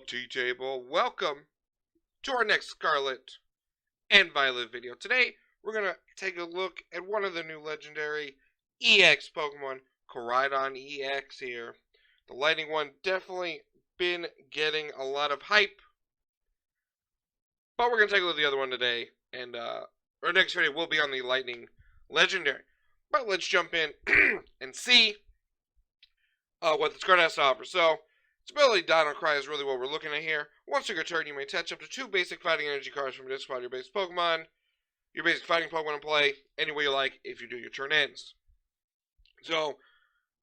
T-Table. Welcome to our next Scarlet and Violet video. Today, we're going to take a look at one of the new legendary EX Pokemon, Koraidon EX here. The Lightning one definitely been getting a lot of hype, but we're going to take a look at the other one today, and our next video will be on the Lightning legendary. But let's jump in and see what this card has to offer. So, its ability Dino Cry is really what we're looking at here. Once your turn, you may attach up to 2 basic fighting energy cards from your discard of your basic Pokemon. Your basic fighting Pokemon in play any way you like if you do your turn ends. So,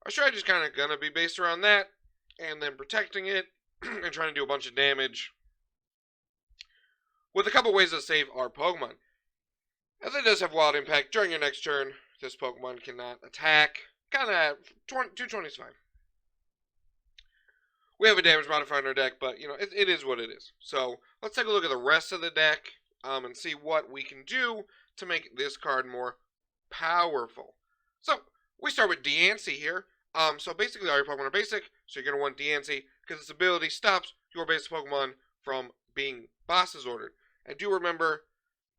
our strategy is kind of going to be based around that, and then protecting it, and trying to do a bunch of damage, with a couple ways to save our Pokemon. As it does have Wild Impact, during your next turn, this Pokemon cannot attack. Kind of 220 is fine. We have a damage modifier in our deck, but, you know, it is what it is. So, let's take a look at the rest of the deck, and see what we can do to make this card more powerful. So, we start with Diancie here. So basically all your Pokemon are basic, so you're going to want Diancie, because its ability stops your basic Pokemon from being bosses ordered. And do remember,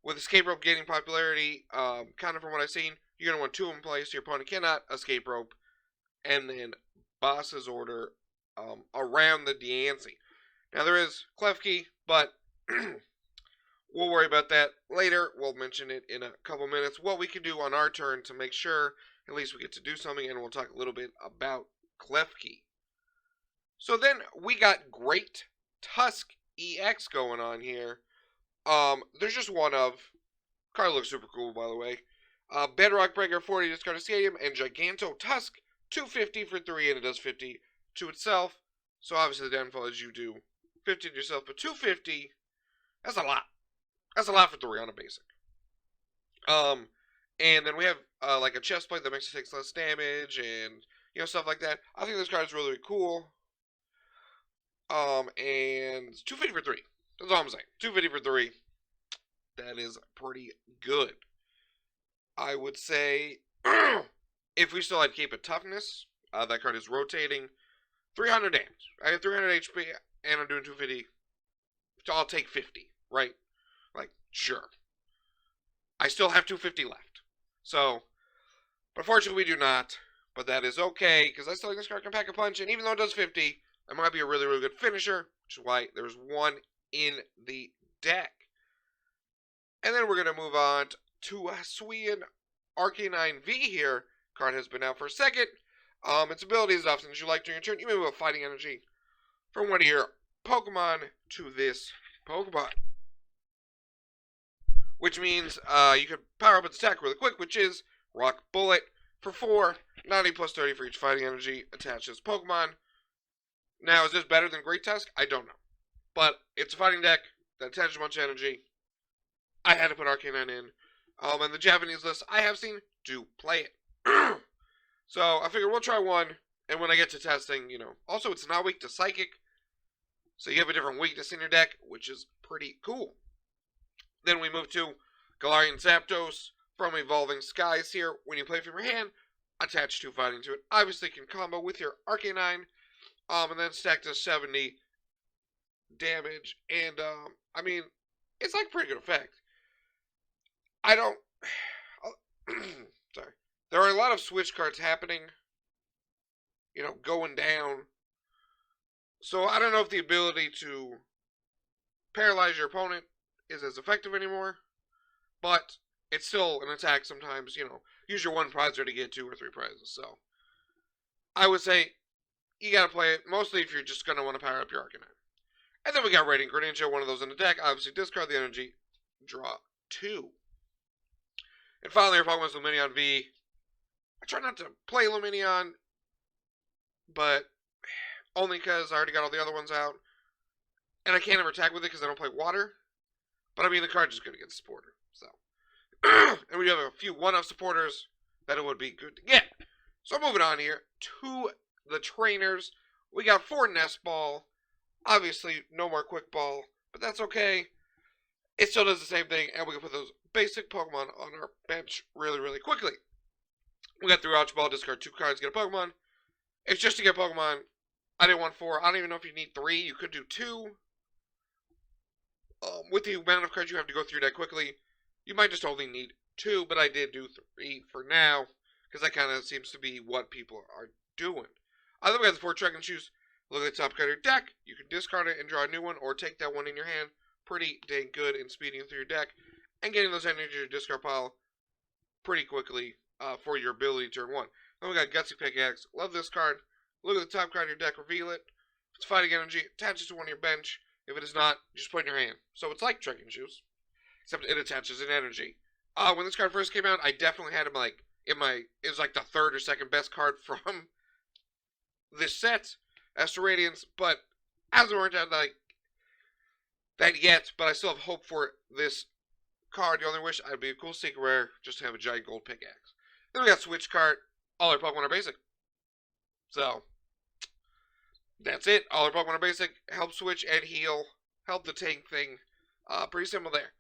with Escape Rope gaining popularity, kind of from what I've seen, you're going to want 2 in play, so your opponent cannot Escape Rope, and then bosses order around the Diancie. Now there is Klefki, but we'll worry about that later. We'll mention it in a couple minutes, what we can do on our turn to make sure at least we get to do something, and we'll talk a little bit about Klefki. So then we got Great Tusk EX going on here. There's just one of. Card looks super cool, by the way. Bedrock Breaker 40 discard a Stadium, and Giganto Tusk 250 for 3, and it does 50 to itself. So obviously the downfall is you do 50 to yourself, but 250, that's a lot. That's a lot for 3 on a basic. And then we have like a chest plate that makes it take less damage, and you know, stuff like that. I think this card is really, really cool. And 250 for 3. That's all I'm saying. 250 for 3. That is pretty good. I would say if we still had Cape of Toughness, that card is rotating. 300 damage. I have 300 HP, and I'm doing 250. So I'll take 50, right? Like, sure. I still have 250 left. So, unfortunately, we do not. But that is okay, because I still think this card can pack a punch. And even though it does 50, it might be a really, really good finisher, which is why there's one in the deck. And then we're going to move on to Hisuian Arcanine V here. Card has been out for a second. Its ability is often as you like during your turn. You may move a fighting energy from one of your Pokemon to this Pokemon. Which means you can power up its attack really quick, which is Rock Bullet for 4, 90 plus 30 for each fighting energy attached to this Pokemon. Now, is this better than Great Tusk? I don't know. But it's a fighting deck that attaches a bunch of energy. I had to put Arcanine in. And the Japanese list I have seen do play it. So, I figured we'll try one, and when I get to testing, you know. Also, it's not weak to Psychic, so you have a different weakness in your deck, which is pretty cool. Then we move to Galarian Zapdos from Evolving Skies here. When you play from your hand, attach 2 fighting to it. Obviously, you can combo with your Arcanine, and then stack to 70 damage. And, I mean, it's like pretty good effect. Sorry. There are a lot of switch cards happening, you know, going down. So I don't know if the ability to paralyze your opponent is as effective anymore, but it's still an attack sometimes, you know. Use your 1 prizer to get 2 or 3 prizes. So I would say you gotta play it, mostly if you're just gonna want to power up your Arcanine. And then we got Radiant Greninja, one of those in the deck. Obviously discard the energy, draw 2. And finally, our Pokemon's Lumineon V. I try not to play Lumineon, but only because I already got all the other ones out. And I can't ever attack with it because I don't play water. But I mean, the card's just good against supporter. So, and we have a few one-off supporters that it would be good to get. So moving on here to the trainers. We got 4 Nest Ball. Obviously, no more Quick Ball, but that's okay. It still does the same thing, and we can put those basic Pokemon on our bench really, really quickly. We got 3 Ouch Ball, discard 2 cards, get a Pokemon. It's just to get Pokemon. I didn't want 4. I don't even know if you need 3. You could do 2. With the amount of cards you have to go through that quickly, you might just only need 2, but I did do 3 for now, because that kind of seems to be what people are doing. Then we got the 4 Trekking Shoes. Look at the top card of your deck. You can discard it and draw a new one, or take that one in your hand. Pretty dang good in speeding through your deck, and getting those energy to your discard pile pretty quickly for your ability turn 1. Then we got Gutsy Pickaxe. Love this card. Look at the top card of your deck, reveal it. If it's fighting energy, attach it to one of your bench. If it is not, just put it in your hand. So it's like Trekking Shoes, except it attaches an energy. When this card first came out, I definitely had him like it was like the 3rd or 2nd best card from this set, Astral Radiance, but hasn't worked out like that yet. But I still have hope for this card. The only wish I'd be a cool secret rare just to have a giant gold pickaxe. Then we got Switch Card. All our Pokemon are basic. So that's it. All our Pokemon are basic. Help switch and heal. Help the tank thing. Pretty simple there.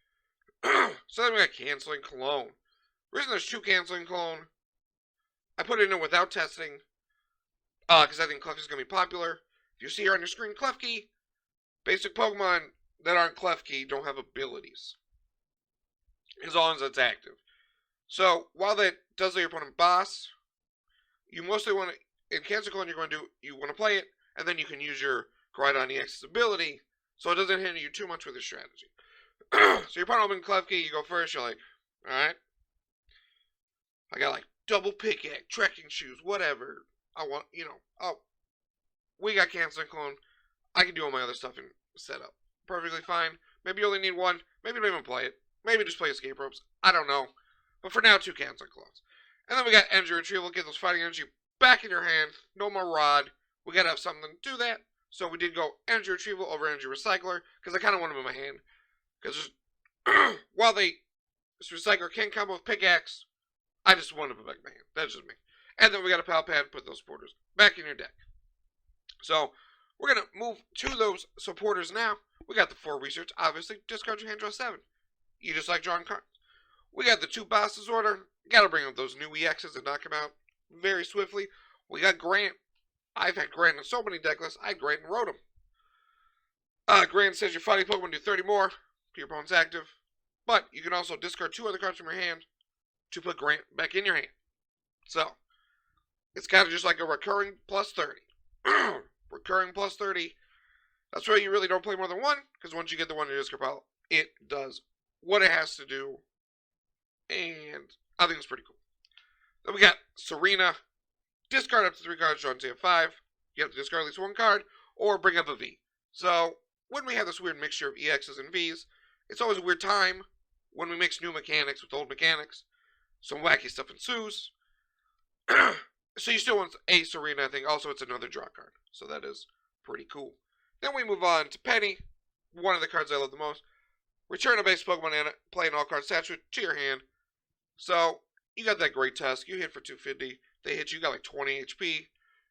So then we got Canceling Clone. The reason there's 2 Canceling Clone, I put it in without testing, because I think Klefki's going to be popular. If you see here on your screen, Klefki, basic Pokemon that aren't Klefki don't have abilities, as long as it's active. So while that does let your opponent boss, you mostly want to, in Cancel Clone, you want to play it, and then you can use your Koraidon EX's ability, so it doesn't hinder you too much with your strategy. So your opponent opens Klefki, you go first, you're like, alright, I got like double pickaxe, trekking shoes, whatever. I want, we got Canceling Clone. I can do all my other stuff and set up perfectly fine. Maybe you only need 1. Maybe don't even play it. Maybe just play Escape Ropes. I don't know. But for now, 2 Canceling Clones. And then we got Energy Retrieval. Get those fighting energy back in your hand. No more Rod. We gotta have something to do that. So we did go Energy Retrieval over Energy Recycler, because I kind of want them in my hand. Because while this Recycler can combo with Pickaxe, I just want them back in my hand. That's just me. And then we got a Pal Pad. Put those supporters back in your deck. So we're going to move to those supporters now. We got the 4 Research. Obviously, discard your hand, draw 7. You just like drawing cards. We got the 2 Bosses Order. Got to bring up those new EXs and knock them out very swiftly. We got Grant. I've had Grant in so many deck lists. I had Grant and wrote him. Grant says your fighting Pokemon do 30 more to your opponent's active. But you can also discard 2 other cards from your hand to put Grant back in your hand. So it's kind of just like a recurring plus 30. Recurring plus 30. That's why you really don't play more than 1, because once you get the one in your discard pile, it does what it has to do. And I think it's pretty cool. Then we got Serena. Discard up to 3 cards, draw until you have 5. You have to discard at least 1 card, or bring up a V. So when we have this weird mixture of EXs and Vs, it's always a weird time when we mix new mechanics with old mechanics. Some wacky stuff ensues. So you still want a Serena, I think. Also, it's another draw card. So that is pretty cool. Then we move on to Penny. One of the cards I love the most. Return a base Pokemon and play an all-card statue to your hand. So you got that Great Tusk. You hit for 250. They hit you. You got like 20 HP.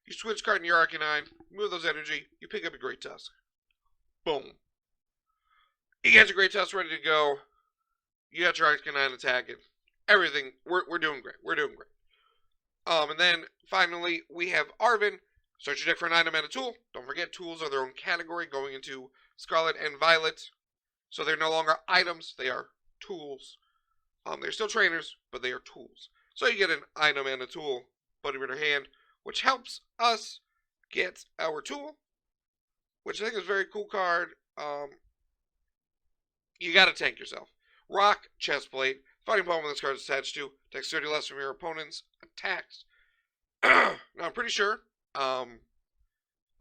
You switch card in your Arcanine. Move those energy. You pick up a Great Tusk. Boom. You got your Great Tusk ready to go. You got your Arcanine attacking. Everything. We're doing great. We're doing great. And then finally we have Arvin. Search your deck for an item and a tool. Don't forget, tools are their own category going into Scarlet and Violet. So they're no longer items, they are tools. They're still trainers, but they are tools. So you get an item and a tool, put them in your hand, which helps us get our tool, which I think is a very cool card. You gotta tank yourself. Rock, Chestplate. Fighting Pokemon this card is attached to takes 30 less from your opponent's attacks. Now I'm pretty sure. I'm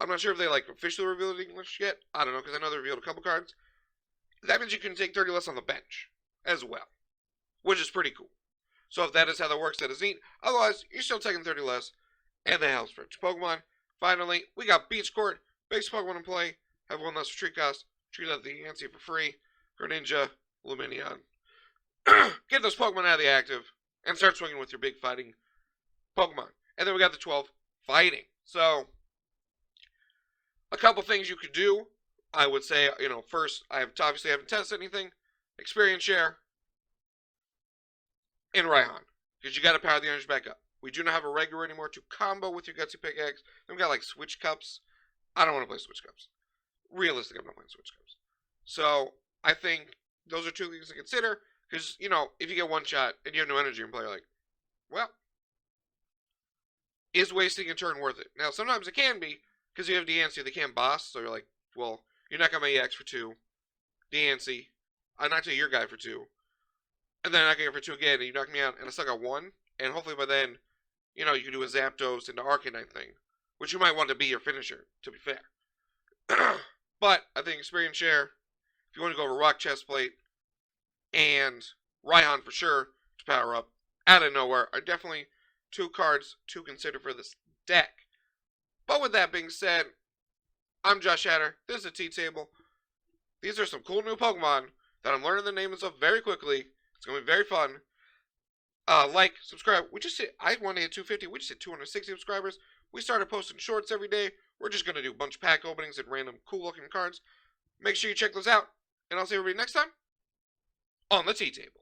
not sure if they officially revealed it in English yet. I don't know, because I know they revealed a couple cards. That means you can take 30 less on the bench as well, which is pretty cool. So if that is how that works, that is neat. Otherwise, you're still taking 30 less, and that helps for each Pokemon. Finally, we got Beach Court. Base Pokemon in play. Have 1 less retreat cost. Treat out the Yancy for free. Greninja, Lumineon. Get those Pokemon out of the active, and start swinging with your big fighting Pokemon. And then we got the 12 fighting. So, a couple things you could do. I would say, first, I obviously haven't tested anything. Experience share. And Raihan. Because you got to power the energy back up. We do not have a regular anymore to combo with your Gutsy Pickaxe. Then we got Switch Cups. I don't want to play Switch Cups. Realistically, I'm not playing Switch Cups. So I think those are two things to consider. Because, you know, if you get one shot and you have no energy in play, you're like, well, is wasting a turn worth it? Now, sometimes it can be, because you have Deancey, they can't boss, so you're like, well, you're not going to my EX for 2. Deancey, I knocked out your guy for 2. And then I knock you for 2 again, and you knock me out, and I still got 1. And hopefully by then, you know, you can do a Zapdos into Arcanine thing. Which you might want to be your finisher, to be fair. But, I think Experience Share, if you want to go over Rock Chestplate, and Raihan for sure, to power up, out of nowhere, are definitely 2 cards to consider for this deck. But with that being said, I'm Josh Hatter. This is the T-Table. These are some cool new Pokemon that I'm learning the names of very quickly. It's going to be very fun. Like, subscribe. I want to hit 250. We just hit 260 subscribers. We started posting shorts every day. We're just going to do a bunch of pack openings and random cool-looking cards. Make sure you check those out. And I'll see everybody next time on the T-Table.